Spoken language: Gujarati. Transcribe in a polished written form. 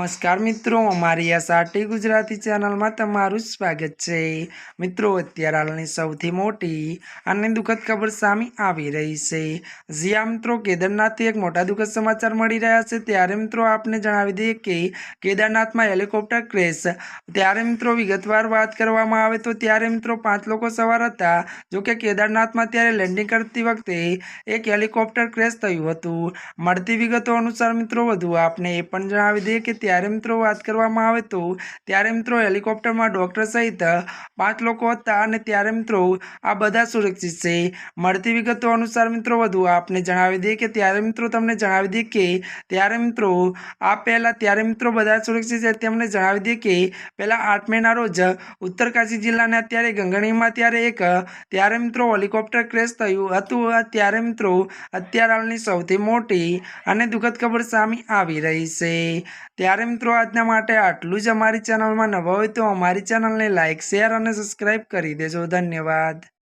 નમસ્કાર મિત્રો, અમારી આ સાટી ગુજરાતી ચેનલમાં તમારું સ્વાગત છે। મિત્રો, અત્યારે હાલની સૌથી મોટી અને દુઃખદ ખબર સામે આવી રહી છે। જ્યાં મિત્રો કેદારનાથથી એક મોટા દુઃખદ સમાચાર મળી રહ્યા છે। ત્યારે મિત્રો આપને જણાવી દઈએ કે કેદારનાથમાં હેલિકોપ્ટર ક્રેશ। ત્યારે મિત્રો વિગતવાર વાત કરવામાં આવે તો ત્યારે મિત્રો 5 લોકો સવાર હતા। જો કે કેદારનાથમાં ત્યારે લેન્ડિંગ કરતી વખતે એક હેલિકોપ્ટર ક્રેશ થયું હતું। મળતી વિગતો અનુસાર મિત્રો વધુ આપને એ પણ જણાવી દઈએ કે ત્યારે મિત્રો વાત કરવામાં આવે તો ત્યારે મિત્રો હેલિકોપ્ટરમાં ડોક્ટર સહિત 5 લોકો હતા અને ત્યારે મિત્રો આ બધા સુરક્ષિત છે। મળતી વિગતો અનુસાર મિત્રો વધુ આપને જણાવી દઈએ કે ત્યારે મિત્રો તમને જણાવી દઈએ કે ત્યારે મિત્રો આ પહેલા ત્યારે મિત્રો બધા સુરક્ષિત છે તેમને જણાવી દઈએ કે પહેલા 8 મેના રોજ ઉત્તરકાશી જિલ્લાના અત્યારે ગંગણીમાં ત્યારે મિત્રો હેલિકોપ્ટર ક્રેશ થયું હતું। ત્યારે મિત્રો અત્યારે હાલની સૌથી મોટી અને દુઃખદ ખબર સામે આવી રહી છે। ત્યારે મિત્રો આજના માટે આટલું જ। અમારી ચેનલમાં નવા હોય તો અમારી ચેનલને લાઈક, શેર અને સબસ્ક્રાઈબ કરી દેજો। ધન્યવાદ।